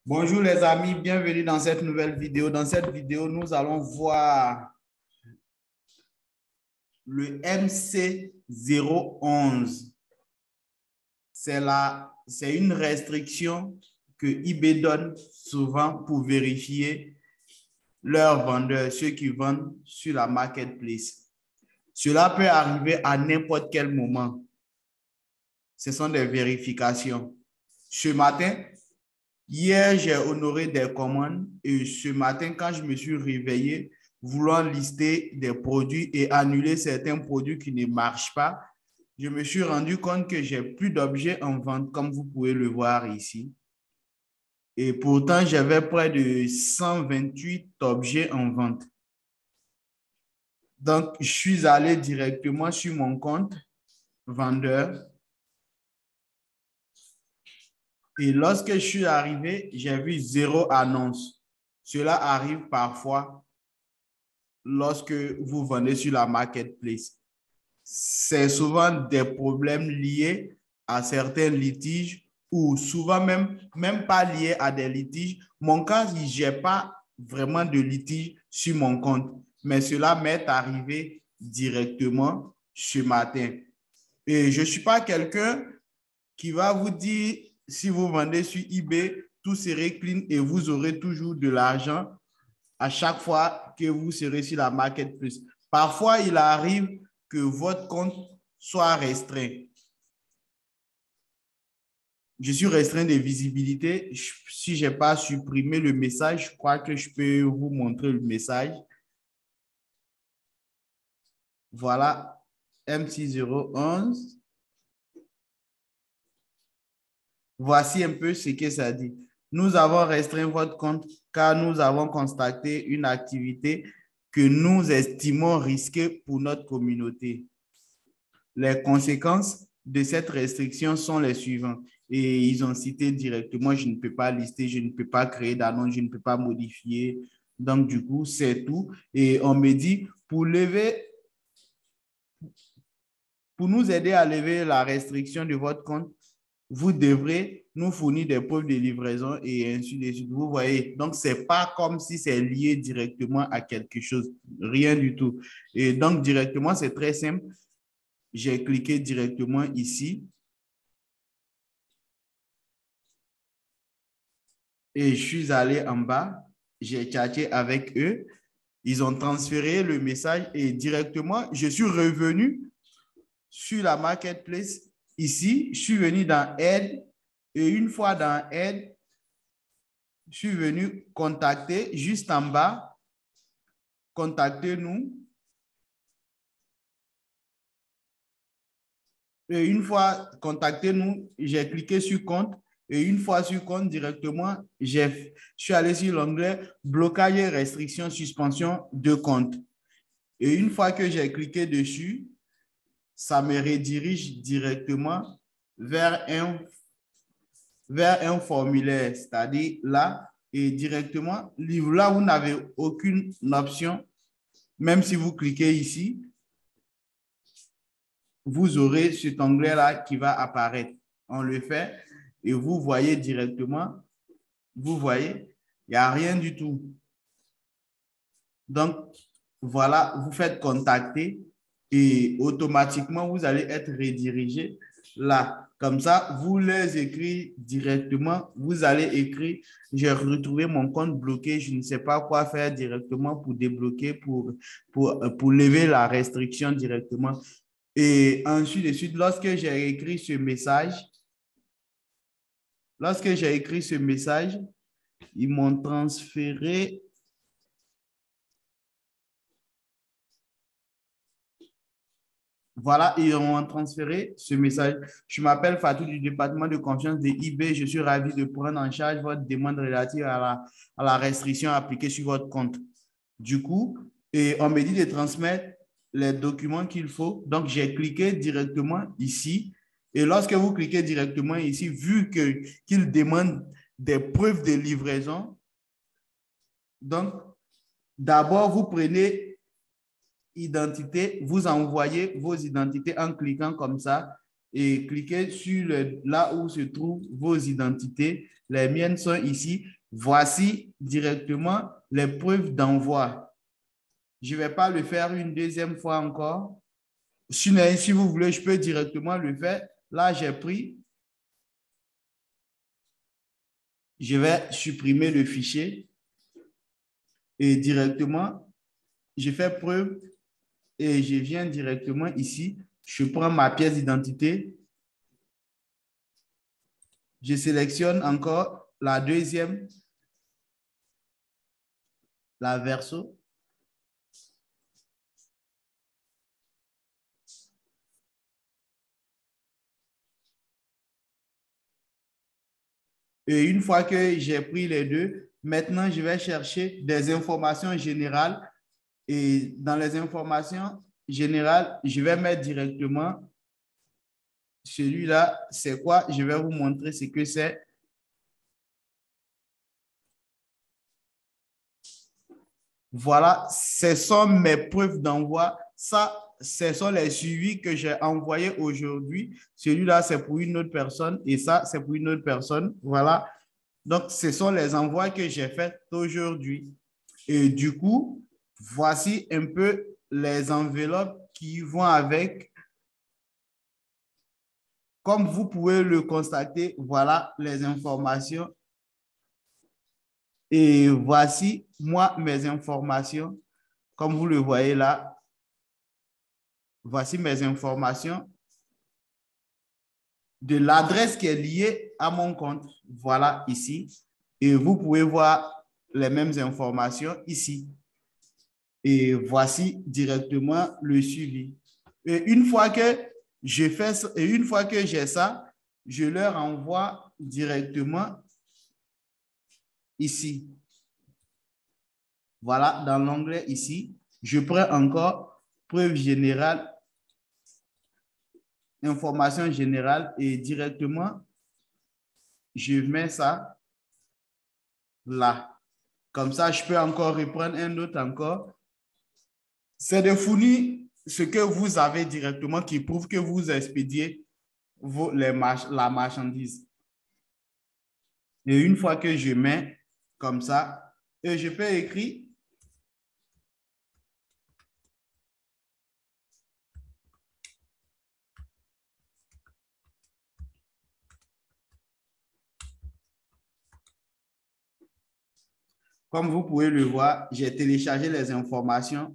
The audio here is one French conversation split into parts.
Bonjour les amis, bienvenue dans cette nouvelle vidéo. Dans cette vidéo, nous allons voir le MC011. C'est une restriction que eBay donne souvent pour vérifier leurs vendeurs, ceux qui vendent sur la marketplace. Cela peut arriver à n'importe quel moment. Ce sont des vérifications. Ce matin, hier, j'ai honoré des commandes et ce matin, quand je me suis réveillé, voulant lister des produits et annuler certains produits qui ne marchent pas, je me suis rendu compte que j'ai plus d'objets en vente, comme vous pouvez le voir ici. Et pourtant, j'avais près de 128 objets en vente. Donc, je suis allé directement sur mon compte vendeur. Et lorsque je suis arrivé, j'ai vu 0 annonce. Cela arrive parfois lorsque vous vendez sur la marketplace. C'est souvent des problèmes liés à certains litiges ou souvent même pas liés à des litiges. Mon cas, je n'ai pas vraiment de litige sur mon compte, mais cela m'est arrivé directement ce matin. Et je ne suis pas quelqu'un qui va vous dire, si vous vendez sur eBay, tout serait clean et vous aurez toujours de l'argent à chaque fois que vous serez sur la marketplace. Parfois, il arrive que votre compte soit restreint. Je suis restreint de visibilité. Si je n'ai pas supprimé le message, je crois que je peux vous montrer le message. Voilà, MC011. Voici un peu ce que ça dit. Nous avons restreint votre compte car nous avons constaté une activité que nous estimons risquée pour notre communauté. Les conséquences de cette restriction sont les suivantes. Et ils ont cité directement, je ne peux pas lister, je ne peux pas créer d'annonce, je ne peux pas modifier. Donc, du coup, c'est tout. Et on me dit, pour nous aider à lever la restriction de votre compte, vous devrez nous fournir des preuves de livraison et ainsi de suite. Vous voyez, donc ce n'est pas comme si c'est lié directement à quelque chose, rien du tout. Et donc, directement, c'est très simple. J'ai cliqué directement ici. Et je suis allé en bas. J'ai chatté avec eux. Ils ont transféré le message et directement, je suis revenu sur la marketplace. Ici, je suis venu dans Aide et une fois dans Aide, je suis venu contacter juste en bas. Contactez-nous. Et une fois contactez-nous, j'ai cliqué sur compte. Et une fois sur compte directement, je suis allé sur l'onglet blocage et restriction suspension de compte. Et une fois que j'ai cliqué dessus, ça me redirige directement vers un formulaire, c'est-à-dire là, et directement, là, vous n'avez aucune option. Même si vous cliquez ici, vous aurez cet onglet-là qui va apparaître. On le fait et vous voyez directement, vous voyez, il n'y a rien du tout. Donc, voilà, vous faites contacter et automatiquement, vous allez être redirigé là. Comme ça, vous les écrivez directement. Vous allez écrire, j'ai retrouvé mon compte bloqué, je ne sais pas quoi faire directement pour débloquer, pour lever la restriction directement. Et ensuite de suite, lorsque j'ai écrit ce message, ils m'ont transféré. Voilà, ils ont transféré ce message. Je m'appelle Fatou du département de confiance de eBay. Je suis ravi de prendre en charge votre demande relative à la restriction appliquée sur votre compte. Du coup, et on me dit de transmettre les documents qu'il faut. Donc, j'ai cliqué directement ici. Et lorsque vous cliquez directement ici, vu qu'il demande des preuves de livraison, donc, d'abord, vous prenez identité, vous envoyez vos identités en cliquant comme ça et cliquez sur là où se trouvent vos identités. Les miennes sont ici. Voici directement les preuves d'envoi. Je ne vais pas le faire une deuxième fois encore. Sinon, si vous voulez, je peux directement le faire. Là, j'ai pris. Je vais supprimer le fichier et directement, je fais preuve et je viens directement ici. Je prends ma pièce d'identité. Je sélectionne encore la deuxième, la verso. Et une fois que j'ai pris les deux, maintenant, je vais chercher des informations générales. Et dans les informations générales, je vais mettre directement celui-là. C'est quoi? Je vais vous montrer ce que c'est. Voilà, ce sont mes preuves d'envoi. Ça, ce sont les suivis que j'ai envoyés aujourd'hui. Celui-là, c'est pour une autre personne et ça, c'est pour une autre personne. Voilà. Donc, ce sont les envois que j'ai faits aujourd'hui. Et du coup, voici un peu les enveloppes qui vont avec. Comme vous pouvez le constater, voilà les informations. Et voici, moi, mes informations. Comme vous le voyez là, voici mes informations de l'adresse qui est liée à mon compte. Voilà ici. Et vous pouvez voir les mêmes informations ici. Et voici directement le suivi. Et une fois que je fais ça, et une fois que j'ai ça, je leur envoie directement ici. Voilà, dans l'onglet ici, je prends encore preuve générale, information générale et directement, je mets ça là. Comme ça, je peux encore reprendre un autre encore. C'est de fournir ce que vous avez directement qui prouve que vous expédiez la marchandise. Et une fois que je mets comme ça, et je peux écrire comme vous pouvez le voir, j'ai téléchargé les informations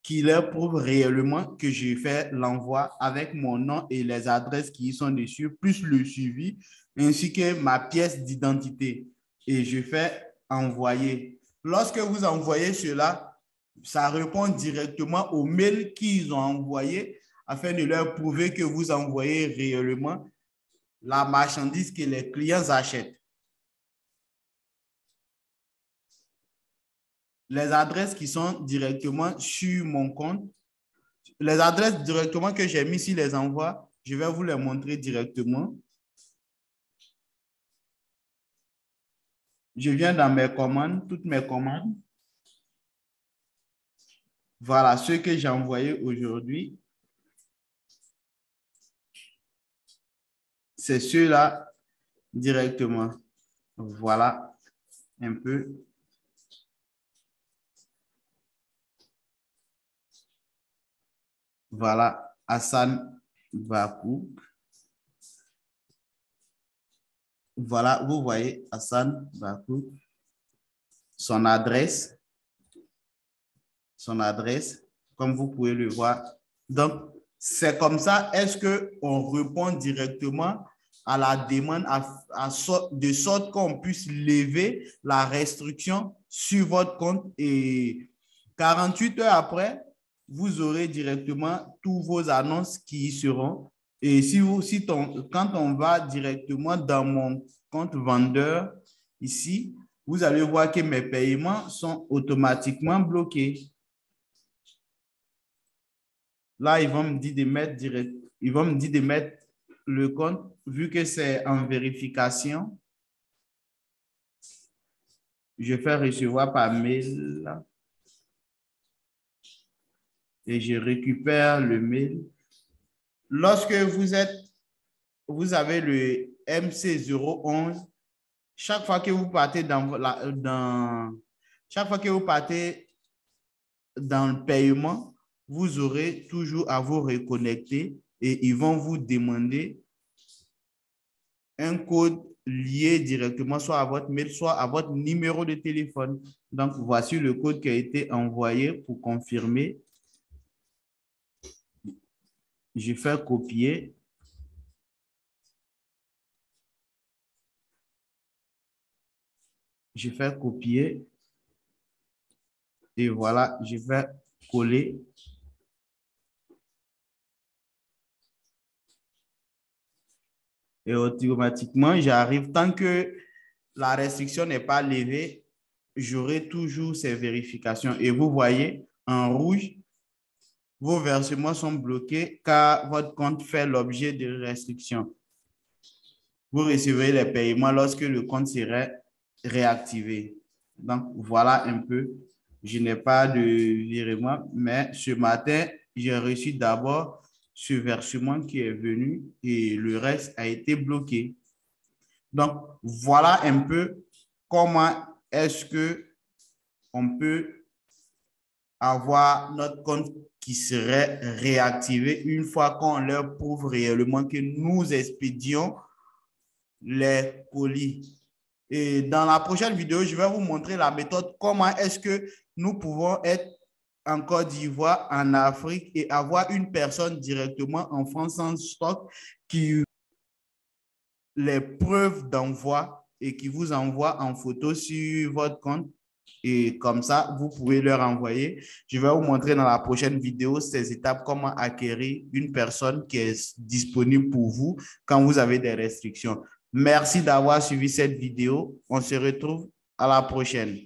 qui leur prouvent réellement que j'ai fait l'envoi avec mon nom et les adresses qui y sont dessus, plus le suivi, ainsi que ma pièce d'identité. Et je fais envoyer. Lorsque vous envoyez cela, ça répond directement au mail qu'ils ont envoyé afin de leur prouver que vous envoyez réellement la marchandise que les clients achètent. Les adresses qui sont directement sur mon compte, les adresses directement que j'ai mis sur les envois, je vais vous les montrer directement. Je viens dans mes commandes, toutes mes commandes. Voilà ce que j'ai envoyé aujourd'hui. C'est ceux-là directement. Voilà un peu. Voilà, Hassan Bakou. Voilà, vous voyez Hassan Bakou. Son adresse, comme vous pouvez le voir. Donc, c'est comme ça, est-ce qu'on répond directement à la demande de sorte qu'on puisse lever la restriction sur votre compte et 48 heures après, vous aurez directement tous vos annonces qui y seront. Et quand on va directement dans mon compte vendeur ici, vous allez voir que mes paiements sont automatiquement bloqués. Là, ils vont me dire de mettre le compte, vu que c'est en vérification. Je fais recevoir par mail et je récupère le mail. Lorsque vous avez le MC011, chaque fois que vous partez chaque fois que vous partez dans le paiement, vous aurez toujours à vous reconnecter et ils vont vous demander un code lié directement soit à votre mail, soit à votre numéro de téléphone. Donc, voici le code qui a été envoyé pour confirmer. Je fais copier. Je fais copier. Et voilà, je vais coller. Et automatiquement, j'arrive. Tant que la restriction n'est pas levée, j'aurai toujours ces vérifications. Et vous voyez, en rouge, vos versements sont bloqués car votre compte fait l'objet de restrictions. Vous recevrez les paiements lorsque le compte serait réactivé. Donc, voilà un peu. Je n'ai pas de virement, mais ce matin, j'ai reçu d'abord ce versement qui est venu et le reste a été bloqué. Donc, voilà un peu comment est-ce qu'on peut avoir notre compte qui serait réactivé une fois qu'on leur prouve réellement que nous expédions les colis. Et dans la prochaine vidéo, je vais vous montrer la méthode, comment est-ce que nous pouvons être en Côte d'Ivoire, en Afrique et avoir une personne directement en France en stock qui les preuves d'envoi et qui vous envoie en photo sur votre compte. Et comme ça, vous pouvez leur envoyer. Je vais vous montrer dans la prochaine vidéo ces étapes, comment acquérir une personne qui est disponible pour vous quand vous avez des restrictions. Merci d'avoir suivi cette vidéo. On se retrouve à la prochaine.